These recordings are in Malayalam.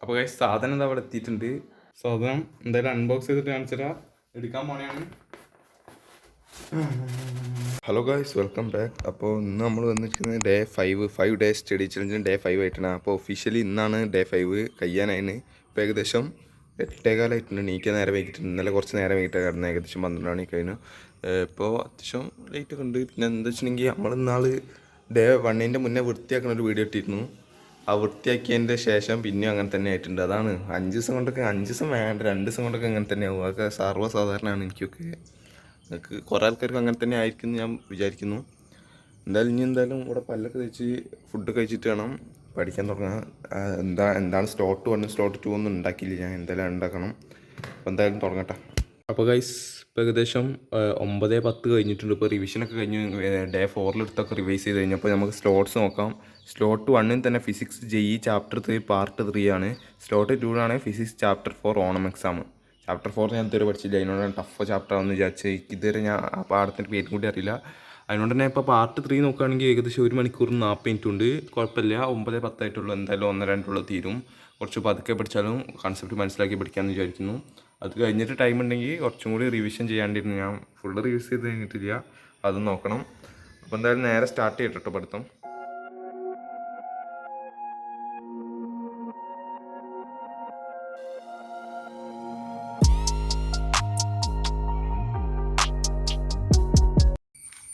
അപ്പോൾ ഗൈസ് സാധനം എന്താ അവിടെ എത്തിയിട്ടുണ്ട്. സാധനം എന്തായാലും അൺബോക്സ് ചെയ്തിട്ട് കാണിച്ചാൽ എടുക്കാൻ പോണെയാണ്. Hello guys, welcome back. അപ്പോൾ ഇന്ന് നമ്മൾ വന്നിരിക്കുന്നത് ഡേ 5 ഡേയ്സ് സ്റ്റഡി ചലഞ്ചിന് ഡേ 5 ആയിട്ടാണ്. അപ്പോൾ ഒഫീഷ്യലി ഇന്നാണ് ഡേ 5 കഴിയാനായിന്. ഇപ്പോൾ ഏകദേശം 8:15 നീക്കാൻ നേരം വൈകിട്ടുണ്ട്. ഇന്നലെ കുറച്ച് നേരം വൈകിട്ടാണ് കിടന്നത്. ഏകദേശം 12 മണി കഴിഞ്ഞു. ഇപ്പോൾ അത്യാവശ്യം ലേറ്റ് ഒക്കെ ഉണ്ട്. പിന്നെ എന്താ വെച്ചിട്ടുണ്ടെങ്കിൽ നമ്മൾ ഇന്നാൾ ഡേ 1ൻ്റെ മുന്നേ വൃത്തിയാക്കുന്ന ഒരു വീഡിയോ ഇട്ടിരുന്നു. ആ വൃത്തിയാക്കിയതിൻ്റെ ശേഷം പിന്നെയും അങ്ങനെ തന്നെ ആയിട്ടുണ്ട്. അതാണ് 5 ദിവസം കൊണ്ടൊക്കെ, 5 ദിവസം വേണ്ട, 2 ദിവസം കൊണ്ടൊക്കെ അങ്ങനെ തന്നെ ആവും. അതൊക്കെ സർവ്വസാധാരണമാണ്. എനിക്കൊക്കെ നിങ്ങൾക്ക് കുറേ ആൾക്കാർക്ക് അങ്ങനെ തന്നെ ആയിരിക്കും എന്ന് ഞാൻ വിചാരിക്കുന്നു. എന്തായാലും ഇവിടെ പല്ലൊക്കെ തേച്ച് ഫുഡ് കഴിച്ചിട്ട് വേണം പഠിക്കാൻ തുടങ്ങാൻ. എന്താണ് സ്ലോട്ട് 1 സ്ലോട്ട് 2 ഒന്നും ഉണ്ടാക്കിയില്ല. ഞാൻ എന്തായാലും ഉണ്ടാക്കണം. അപ്പോൾ എന്തായാലും തുടങ്ങട്ടെ. അപ്പോൾ ഗൈസ് ഇപ്പോൾ ഏകദേശം 9:10 കഴിഞ്ഞിട്ടുണ്ട്. ഇപ്പോൾ റിവിഷനൊക്കെ കഴിഞ്ഞ് ഡേ 4 റിവൈസ് ചെയ്ത് കഴിഞ്ഞപ്പോൾ നമുക്ക് സ്ലോട്ട്സ് നോക്കാം. സ്ലോട്ട് 1 തന്നെ ഫിസിക്സ് JEE ചാപ്റ്റർ 3 പാർട്ട് 3 ആണ്. Slot 2 physics chapter 4 Onam exam. Chapter 4 ഞാൻ ഇതുവരെ പഠിച്ചില്ല. അതിനോടാണ് ടഫ് ചാപ്റ്റർ ആണെന്ന് വിചാരിച്ച്. ഇതുവരെ ഞാൻ ആ പാഠത്തിൻ്റെ പേരും കൂടി അറിയില്ല. അതുകൊണ്ട് തന്നെ ഇപ്പോൾ പാർട്ട് 3 നോക്കുകയാണെങ്കിൽ ഏകദേശം 1 മണിക്കൂർ 40 മിനിറ്റ് ഉണ്ട്. കുഴപ്പമില്ല. 9:10 ആയിട്ടുള്ളൂ. എന്തായാലും 1-2 തീരും. കുറച്ച് പതുക്കെ പഠിച്ചാലും കൺസെപ്റ്റ് മനസ്സിലാക്കി പഠിക്കാമെന്ന് വിചാരിക്കുന്നു. അത് കഴിഞ്ഞിട്ട് ടൈം ഉണ്ടെങ്കിൽ കുറച്ചും കൂടി റിവിഷൻ ചെയ്യാണ്ടിരുന്നു. ഞാൻ ഫുള്ള് റിവിസ് ചെയ്ത് കഴിഞ്ഞിട്ടില്ല. അതും നോക്കണം. അപ്പോൾ എന്തായാലും നേരെ സ്റ്റാർട്ട് ചെയ്തിട്ടോ പഠിത്തം.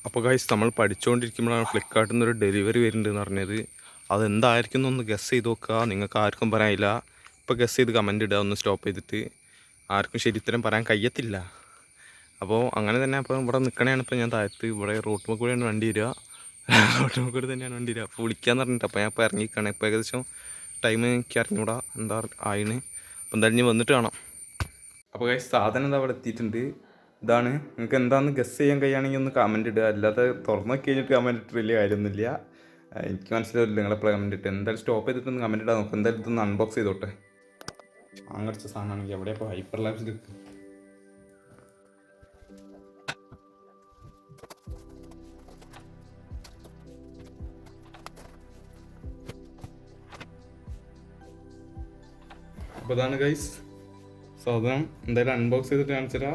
അപ്പോൾ ഗൈസ് നമ്മൾ പഠിച്ചുകൊണ്ടിരിക്കുമ്പോഴാണ് ഫ്ലിപ്കാർട്ടിൽ നിന്നൊരു ഡെലിവറി വരുന്നുണ്ടെന്ന് പറഞ്ഞത്. അതെന്തായിരിക്കും എന്നൊന്ന് ഗസ് ചെയ്ത് നോക്കുക. നിങ്ങൾക്ക് ആർക്കും പറയാനില്ല. ഇപ്പോൾ ഗസ് ചെയ്ത് കമൻറ്റ് ഇടുക, ഒന്ന് സ്റ്റോപ്പ് ചെയ്തിട്ട്. ആർക്കും ശരിത്തരം പറയാൻ കഴിയത്തില്ല. അപ്പോൾ അങ്ങനെ തന്നെ അപ്പോൾ ഇവിടെ നിൽക്കണതാണ്. ഇപ്പോൾ ഞാൻ താഴത്ത് ഇവിടെ റോട്ടുമ്പോൾ കൂടെയാണ് വണ്ടി വരിക. റോട്ടുമ്പോൾ കൂടെ തന്നെയാണ് വണ്ടി വരിക. അപ്പോൾ വിളിക്കാമെന്ന് പറഞ്ഞിട്ട് അപ്പോൾ ഞാൻ ഇപ്പോൾ ഇറങ്ങിക്കാണ്. ഇപ്പോൾ ഏകദേശം ടൈം എനിക്ക് അറിഞ്ഞൂടാ എന്താ ആയിന്. അപ്പോൾ എന്തായാലും ഇനി വന്നിട്ട് കാണാം. അപ്പോൾ ഗൈസ് സാധനം എന്താ അവിടെ എത്തിയിട്ടുണ്ട്. ഇതാണ്. നിങ്ങൾക്ക് എന്താണെന്ന് ഗസ് ചെയ്യാൻ കഴിയുകയാണെങ്കിൽ ഒന്ന് കമൻറ്റ് ഇടുക. അല്ലാതെ തുറന്നു കഴിഞ്ഞിട്ട് കമൻറ്റ് ഇട്ട് വലിയ കാര്യമൊന്നുമില്ല. എനിക്ക് മനസ്സിലാവില്ല നിങ്ങളെപ്പോഴും കമൻറ്റ് ഇട്ട്. എന്തായാലും സ്റ്റോപ്പ് ചെയ്തിട്ടൊന്ന് കമൻറ്റ് ഇടാൻ നോക്കും. എന്തായാലും ഇതൊന്ന് അൺബോക്സ് ചെയ്തോട്ടെ. അങ്ങടിച്ച സാധനമാണെങ്കിൽ എവിടെ ഇപ്പോൾ ഹൈപ്പർ ലാബ്സിൽ കിട്ടും. അപ്പോൾ ഇതാണ് ഗൈസ് സാധനം. എന്തായാലും അൺബോക്സ് ചെയ്തിട്ട് കാണിച്ചാൽ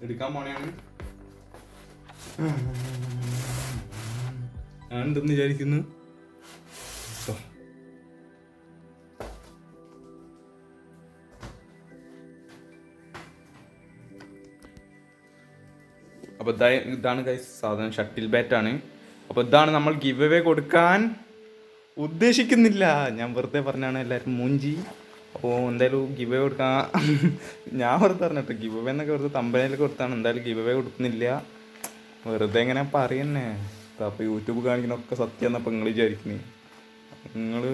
എടുക്കാൻ പോണെയാണ്. ഞാൻ എന്തെന്ന് വിചാരിക്കുന്നു. അപ്പോൾ ഇതാണ് ഗൈസ് സാധനം. ഷട്ടിൽ ബാറ്റാണ്. അപ്പോൾ ഇതാണ് നമ്മൾ ഗിവ് അവേ കൊടുക്കാൻ ഉദ്ദേശിക്കുന്നില്ല. ഞാൻ വെറുതെ പറഞ്ഞാണ്, എല്ലാവരും മൂഞ്ചി. അപ്പോൾ എന്തായാലും ഗിവ് അവേ കൊടുക്കാൻ ഞാൻ വെറുതെ പറഞ്ഞിട്ട് ഗിവ് അവേ എന്നൊക്കെ വെറുതെ തമ്പനയിലൊക്കെ കൊടുത്താണ്. എന്തായാലും ഗിവ് അവേ കൊടുക്കുന്നില്ല. വെറുതെ എങ്ങനെ പറയുന്നേ. അപ്പോൾ യൂട്യൂബ് കാണിക്കണമൊക്കെ സത്യം എന്നപ്പോൾ നിങ്ങൾ വിചാരിക്കുന്നത്. നിങ്ങൾ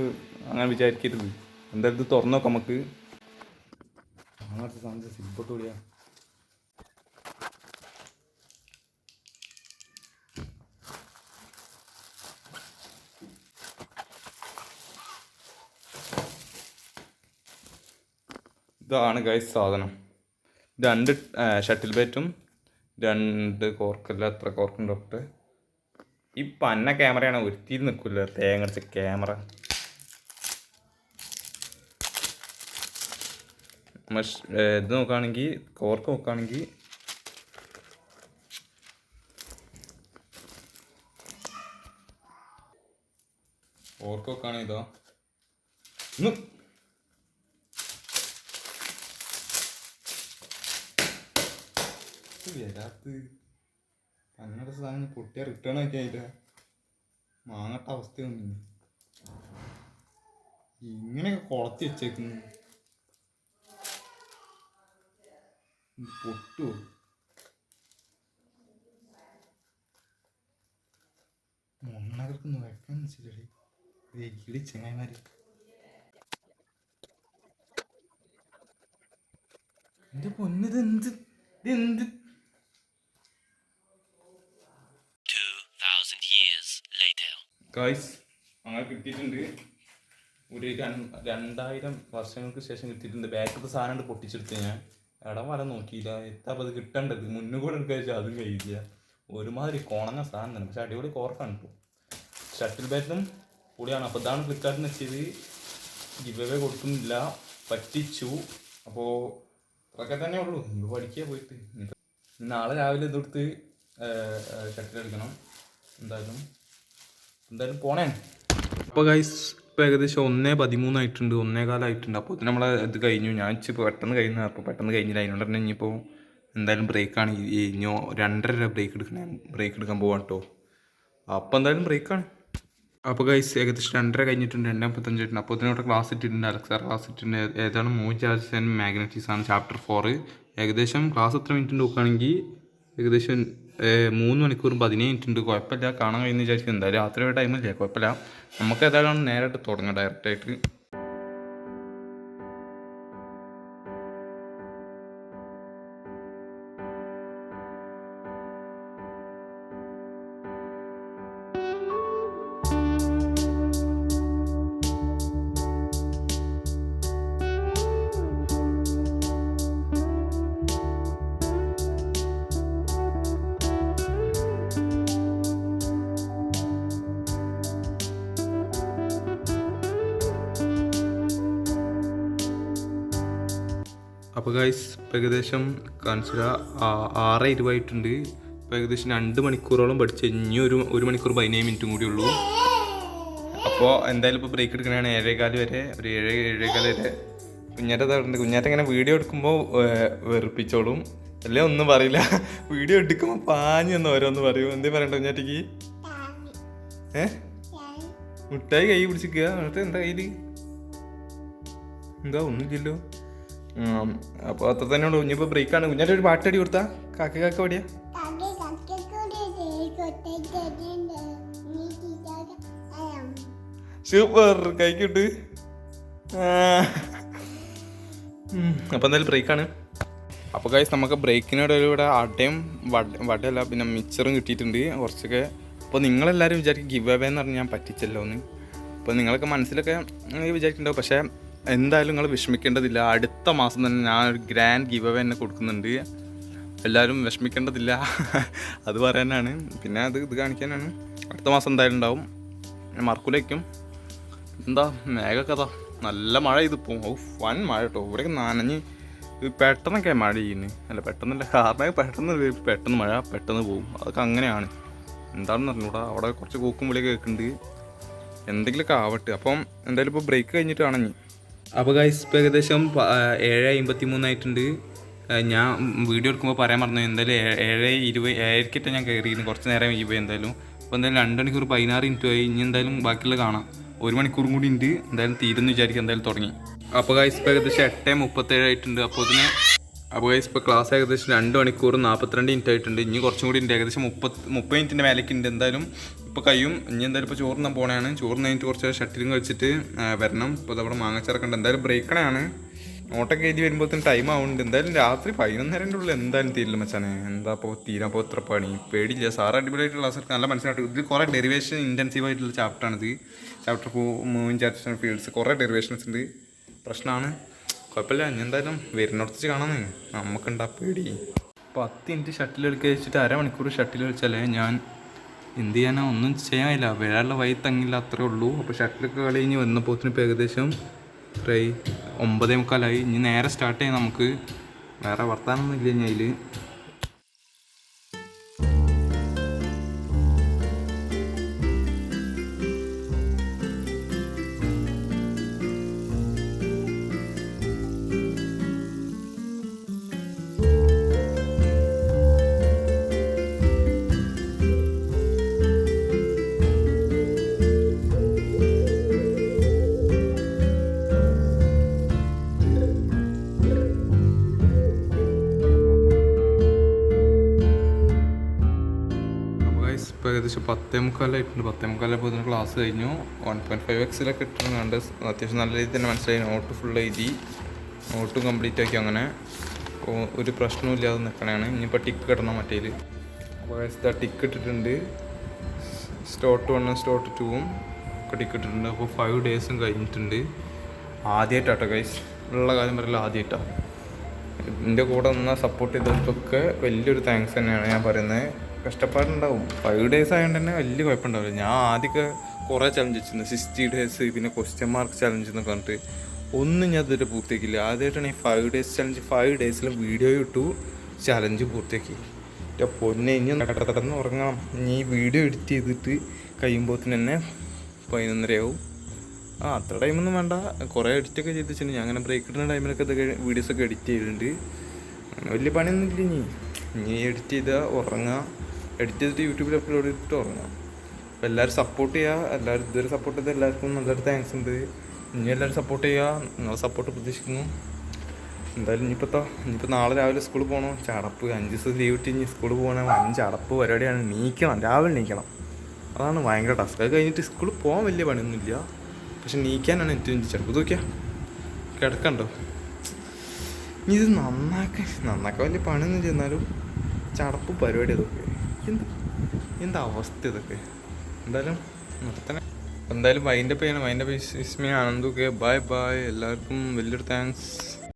അങ്ങനെ വിചാരിക്കരുത്. എന്തായാലും ഇത് തുറന്നു നോക്കാം നമുക്ക്. അങ്ങനത്തെ സാധനം സിബോട്ട് കൂടിയാ. ഇതാണ് ഗൈസ് സാധനം. 2 ഷട്ടിൽ ബാറ്റും 2 കോർക്കല്ല. എത്ര കോർക്കുണ്ട് ഡോക്ടർ. ഈ പന്ന ക്യാമറയാണ്. ഒരുത്തിയിൽ നിൽക്കില്ല. തേങ്ങടിച്ച ക്യാമറ. ഇത് നോക്കുകയാണെങ്കിൽ കോർക്ക് നോക്കുകയാണെങ്കിൽ ഇതോ വരാത്ത് അങ്ങനത്തെ സാധനം പൊട്ടിയ റിട്ടേൺ ആക്കി അതിൻ്റെ മാങ്ങട്ട അവസ്ഥയൊന്നും ഇങ്ങനെയൊക്കെ കുളത്തി വെച്ചേക്കുന്നു. പൊട്ടുവോ? മണ്ണകർക്കൊന്നും വെക്കാൻ വെച്ചില്ലേ കിളി ചെങ്ങായിമാര്. എന്റെ പൊന്നത് എന്ത് ഇതെന്ത് ഗായ്സ് അങ്ങനെ കിട്ടിയിട്ടുണ്ട്. ഒരു 2000 വർഷങ്ങൾക്ക് ശേഷം കിട്ടിയിട്ടുണ്ട്. ബാക്കത്തെ സാധനം പൊട്ടിച്ചെടുത്ത് ഞാൻ ഇടം വരെ നോക്കിയില്ല. എത്താപ്പോൾ അത് കിട്ടേണ്ടത് മുന്നുകൂടെ എടുക്കുക വെച്ചാൽ അതും കഴിയില്ല. ഒരുമാതിരി കോണങ്ങ സാധനം തന്നെ. പക്ഷെ അടിപൊളി കോർക്കാണ് ഇപ്പോൾ. ഷട്ടിൽ ബാറ്റും കൂടിയാണ്. അപ്പോൾ ഇതാണ് ഫ്ലിപ്കാർട്ടിൽ നിന്ന് വെച്ചത്. ഗിവ് അവേ കൊടുക്കുന്നില്ല. പറ്റിച്ചു. അപ്പോൾ അതൊക്കെ തന്നെ ഉള്ളൂ. ഇന്ന് പഠിക്കുക പോയിട്ട്. നാളെ രാവിലെ ഇതെടുത്ത് ഷട്ടിലെടുക്കണം. എന്തായാലും പോണേ. അപ്പോൾ ഗൈസ് ഇപ്പോൾ ഏകദേശം 1:13 ആയിട്ടുണ്ട്, 1:15 ആയിട്ടുണ്ട്. അപ്പോൾ ഇത് നമ്മളെ ഇത് കഴിഞ്ഞു. ഞാൻ ഇപ്പോൾ പെട്ടെന്ന് കഴിഞ്ഞു. അപ്പോൾ പെട്ടെന്ന് കഴിഞ്ഞില്ല. അതിനോട് തന്നെ ഇനിയിപ്പോൾ എന്തായാലും ബ്രേക്കാണ്. ഇനിയോ 2:30 ബ്രേക്ക് എടുക്കാൻ പോവാം കേട്ടോ. അപ്പോൾ എന്തായാലും ബ്രേക്കാണ്. അപ്പോൾ ഗൈസ് ഏകദേശം 2:30 കഴിഞ്ഞിട്ടുണ്ട്, 2:55 ആയിട്ടുണ്ട്. അപ്പോൾ ഇതിനോട് ക്ലാസ് ഇട്ടിട്ടുണ്ട്, അലക്സാർ ക്ലാസ് ഇട്ടിട്ടുണ്ട്. ഏതാണ് മൂവ് ചാർജസ് ആൻഡ് മാഗ്നറ്റിക്സ് ആണ് ചാപ്റ്റർ 4. ഏകദേശം ക്ലാസ് എത്ര മിനിറ്റ് നോക്കുകയാണെങ്കിൽ ഏകദേശം 3 മണിക്കൂറും 15 മിനിറ്റ് ഉണ്ട്. കുഴപ്പമില്ല, കാണാൻ കഴിയുന്ന വിചാരിക്കും. എന്തായാലും രാത്രി ഒരു ടൈമില്ലേ, കുഴപ്പമില്ല. നമുക്ക് ഏതായാലും നേരിട്ട് തുടങ്ങാം ഡയറക്റ്റായിട്ട്. അപ്പോൾ ഗൈസ് ഇപ്പോൾ ഏകദേശം കാണിച്ചില്ല 6:20 ആയിട്ടുണ്ട്. ഇപ്പോൾ ഏകദേശം 2 മണിക്കൂറോളം പഠിച്ച് ഇനി ഒരു മണിക്കൂർ 15 മിനിറ്റും കൂടി ഉള്ളൂ. അപ്പോൾ എന്തായാലും ഇപ്പോൾ ബ്രേക്ക് എടുക്കണതാണ് 7:15 വരെ, ഒരു 7:15 വരെ. കുഞ്ഞാറ്റ ഇങ്ങനെ വീഡിയോ എടുക്കുമ്പോൾ വെറുപ്പിച്ചോളും, അല്ലേ ഒന്നും പറയില്ല. വീഡിയോ എടുക്കുമ്പോൾ പാഞ്ഞൊന്ന് ഓരോന്ന് പറയും. എന്തേ പറയണ്ട കുഞ്ഞാറ്റയ്ക്ക്? മുട്ടായി കൈ പിടിച്ചിക്കുക. എന്നിട്ട് എന്താ കയ്യിൽ എന്താ ഒന്നുമില്ലല്ലോ. അപ്പോൾ അത്ര തന്നെ ഉള്ളൂ. ഇനിയിപ്പോൾ ബ്രേക്കാണ്. കുഞ്ഞാറ്റ ഒരു പാട്ടടി കൊടുത്താ കാക്ക പാടിയാ സൂപ്പർ കൈക്കിട്ട്. അപ്പോൾ എന്തായാലും ബ്രേക്കാണ്. അപ്പോൾ ഗൈസ് നമുക്ക് ബ്രേക്കിനോട് ഇവിടെ അടയും വടയല്ല പിന്നെ മിക്സറും കിട്ടിയിട്ടുണ്ട് കുറച്ചൊക്കെ. അപ്പോൾ നിങ്ങളെല്ലാവരും വിചാരിക്കും ഗിവ് അവേ എന്ന് പറഞ്ഞാൽ ഞാൻ പറ്റിച്ചല്ലോ എന്ന്. അപ്പോൾ നിങ്ങളൊക്കെ മനസ്സിലൊക്കെ വിചാരിക്കുന്നുണ്ടാവും. പക്ഷേ എന്തായാലും നിങ്ങൾ വിഷമിക്കേണ്ടതില്ല. അടുത്ത മാസം തന്നെ ഞാൻ ഒരു ഗ്രാൻഡ് ഗിവ് അവേ തന്നെ കൊടുക്കുന്നുണ്ട്. എല്ലാവരും വിഷമിക്കേണ്ടതില്ല, അത് പറയാനാണ്. പിന്നെ ഇത് കാണിക്കാനാണ്. അടുത്ത മാസം എന്തായാലും ഉണ്ടാവും. മറക്കൂലേക്കും. എന്താ മേഘക്കഥ നല്ല മഴ ഇതിപ്പോൾ. വൻ മഴ കേട്ടോ. ഇവിടെയൊക്കെ നനഞ്ഞ് പെട്ടെന്നൊക്കെ മഴ ചെയ്യുന്നത്. അല്ല പെട്ടെന്നല്ല, കാരണം പെട്ടെന്ന് മഴ പെട്ടെന്ന് പോകും. അതൊക്കെ അങ്ങനെയാണ്. എന്താണെന്ന് അറിഞ്ഞൂടാ. അവിടെ കുറച്ച് കൂക്കും വിളിയൊക്കെ കേൾക്കുന്നുണ്ട്. എന്തെങ്കിലുമൊക്കെ ആവട്ടെ. അപ്പം എന്തായാലും ഇപ്പോൾ ബ്രേക്ക് കഴിഞ്ഞിട്ട് ആണെങ്കിൽ. അപ്പോൾ ഗൈസ് ഇപ്പോൾ ഏകദേശം 7:53 ആയിട്ടുണ്ട്. ഞാൻ വീഡിയോ എടുക്കുമ്പോൾ പറയാൻ പറഞ്ഞു. എന്തായാലും 7:20 ഞാൻ കയറിയിരുന്നു. കുറച്ച് നേരം പോയി എന്തായാലും. അപ്പോൾ എന്തായാലും 2 മണിക്കൂർ 16 മിനിറ്റ് ആയി. ഇനി എന്തായാലും ബാക്കിയുള്ളത് കാണാം. 1 മണിക്കൂറും കൂടി ഉണ്ട്. എന്തായാലും തീരുമെന്ന് വിചാരിക്കും. എന്തായാലും തുടങ്ങി. അപ്പോൾ ഗൈസ് ഇപ്പോൾ ഏകദേശം 8:37 ആയിട്ടുണ്ട്. അപ്പോൾ ഗൈസ് ഇപ്പോൾ ക്ലാസ് ഏകദേശം 2 മണിക്കൂർ 42 മിനിറ്റ് ആയിട്ടുണ്ട്. ഇനി കുറച്ചും കൂടി ഉണ്ട്. ഏകദേശം 30 മിനിറ്റിൻ്റെ മേലേക്ക് ഉണ്ട്. എന്തായാലും ഇപ്പോൾ കഴിയും. ഇനി എന്തായാലും ഇപ്പോൾ ചോറിനാൻ പോകണതാണ്. ചോറിന് കഴിഞ്ഞിട്ട് കുറച്ച് ഷട്ടിലും കഴിച്ചിട്ട് വരണം. ഇപ്പോൾ അതവിടെ മാങ്ങച്ചറക്കുണ്ട്. എന്തായാലും ബ്രേക്കണയാണ്. നോട്ടൊക്കെ എഴുതി വരുമ്പോഴത്തേന് ടൈം ആവുന്നുണ്ട്. എന്തായാലും രാത്രി 11:30 ഉള്ളിൽ എന്തായാലും തീരില്ല മച്ചാനെ. എന്താ ഇപ്പോൾ തീരാപ്പോൾ ഇത്ര പണി. പേടിയില്ല. സാറ് അടിപൊളിയായിട്ട് ക്ലാസ് എടുക്കാൻ നല്ല മനസ്സിലായിട്ട്. ഇത് കുറേ ഡെറിവേഷൻ ഇൻറ്റൻസീവ് ആയിട്ടുള്ള ചാപ്റ്ററാണിത്. Chapter 4 moving charges and fields കുറേ ഡെറിവേഷൻസ് ഉണ്ട്. പ്രശ്നമാണ്. കുഴപ്പമില്ല. ഇനി എന്തായാലും വരുന്നിടത്ത് കാണാമെന്ന് നമുക്കുണ്ടാ പേടി. 10 മിനിറ്റ് ഷട്ടിൽ കളിക്കുക വെച്ചിട്ട് 1/2 മണിക്കൂർ ഷട്ടിൽ കളിച്ചാലേ ഞാൻ എന്ത് ചെയ്യാനോ ഒന്നും ചെയ്യാനില്ല. വരാനുള്ള വഴി തങ്ങില്ല, അത്രേ ഉള്ളൂ. അപ്പോൾ ഷട്ടിലൊക്കെ കളി കഴിഞ്ഞ് വന്നപ്പോഴത്തേന് ഇപ്പോൾ ഏകദേശം 9:45 ഇനി നേരെ സ്റ്റാർട്ട് ചെയ്യാം. നമുക്ക് വേറെ വർത്താനൊന്നും ഇല്ല ഇനി അതിൽ. ഇപ്പോൾ ഏകദേശം 10:45 ആയിട്ടുണ്ട്. 10:45 ആയപ്പോൾ ഇതിന് ക്ലാസ് കഴിഞ്ഞു. 1.5x ഇട്ടിരുന്നുണ്ട്. അത്യാവശ്യം നല്ല രീതിയിൽ തന്നെ മനസ്സിലായി. നോട്ട് ഫുൾ എഴുതി, നോട്ടും കംപ്ലീറ്റ് ആക്കി. അങ്ങനെ ഒരു പ്രശ്നവും ഇല്ലാതെ നിൽക്കണതാണ്. ഇനിയിപ്പോൾ ടിക്ക് കിട്ടണം മറ്റേൽ. അപ്പോൾ ടിക്ക് ഇട്ടിട്ടുണ്ട്. സ്റ്റോട്ട് 1 സ്റ്റോട്ട് 2 ഒക്കെ ടിക്ക് ഇട്ടിട്ടുണ്ട്. അപ്പോൾ 5 ഡേയ്സും കഴിഞ്ഞിട്ടുണ്ട്. ആദ്യമായിട്ടാട്ടോ ഗൈസ്, ഉള്ള കാര്യം പറയില്ല, ആദ്യമായിട്ടാണ്. എൻ്റെ കൂടെ നിന്ന് സപ്പോർട്ട് ചെയ്തവർക്കൊക്കെ വലിയൊരു താങ്ക്സ് തന്നെയാണ് ഞാൻ പറയുന്നത്. കഷ്ടപ്പാടുണ്ടാവും. 5 ഡേയ്സ് ആയതുകൊണ്ട് തന്നെ വലിയ കുഴപ്പമുണ്ടാവില്ല. ഞാൻ ആദ്യമൊക്കെ കുറേ ചലഞ്ച് വെച്ചിരുന്നു. 60 ഡേയ്സ്, പിന്നെ ക്വസ്റ്റ്യൻ മാർക്ക് ചലഞ്ച് എന്നൊക്കെ പറഞ്ഞിട്ട് ഒന്നും ഞാൻ ഇതുവരെ പൂർത്തിയാക്കിയില്ല. ആദ്യമായിട്ടാണ് ഈ 5 ഡേയ്സ് ചലഞ്ച് 5 ഡേയ്സിലും വീഡിയോ ഇട്ടു ചലഞ്ച് പൂർത്തിയാക്കി. എൻ്റെ പൊന്നെ ഇനി കിടന്ന് ഉറങ്ങണം. ഇനി ഈ വീഡിയോ എഡിറ്റ് ചെയ്തിട്ട് കഴിയുമ്പോഴത്തേന് തന്നെ 11:30 ആവും. അത്ര ടൈമൊന്നും വേണ്ട. കുറേ എഡിറ്റൊക്കെ ചെയ്ത് വെച്ചിട്ടുണ്ട്. ഞാൻ അങ്ങനെ ബ്രേക്ക് ഇടുന്ന ടൈമിലൊക്കെ ഇതൊക്കെ വീഡിയോസൊക്കെ എഡിറ്റ് ചെയ്തിട്ടുണ്ട്. അങ്ങനെ വലിയ പണിയൊന്നുമില്ല. ഇനി എഡിറ്റ് ചെയ്താൽ ഉറങ്ങുക, എഡിറ്റ് ചെയ്തിട്ട് യൂട്യൂബിൽ അപ്ലോഡ് ചെയ്തിട്ട് ഉറങ്ങുക. അപ്പോൾ എല്ലാവരും സപ്പോർട്ട് ചെയ്യുക. എല്ലാവരും ഇതുവരെ സപ്പോർട്ട് ചെയ്ത എല്ലാവർക്കും നല്ലൊരു താങ്ക്സ് ഉണ്ട്. ഇനി എല്ലാവരും സപ്പോർട്ട് ചെയ്യുക. നിങ്ങളെ സപ്പോർട്ട് പ്രതീക്ഷിക്കുന്നു. എന്തായാലും ഇനിയിപ്പോൾ നാളെ രാവിലെ സ്കൂളിൽ പോകണം. ചടപ്പ് 5 ദിവസം ലീവ് ഇട്ട് ഇനി സ്കൂളിൽ പോകണം. 5 ചടപ്പ് പരിപാടിയാണ്. രാവിലെ എണീക്കണം. അതാണ് ഭയങ്കര ടാസ്ക്. അത് കഴിഞ്ഞിട്ട് സ്കൂളിൽ പോകാൻ വലിയ പണിയൊന്നുമില്ല, പക്ഷെ നീക്കാനാണ് ഏറ്റവും ചടപ്പ്. നോക്കിയാൽ കിടക്കണ്ടോ. ഇനി ഇത് നന്നാക്കാൻ വലിയ പണിയൊന്നും ചെന്നാലും ചടപ്പ് പരിപാടി അതൊക്കെ. എന്താ അവസ്ഥ ഇതൊക്കെ. എന്തായാലും നിർത്തണേ. എന്തായാലും വൈൻഡപ്പ് ചെയ്യണം. വൈൻഡപ്പ് ഇസ്മി ആനന്ദൊക്കെ ബൈ. എല്ലാവർക്കും വലിയൊരു താങ്ക്സ്.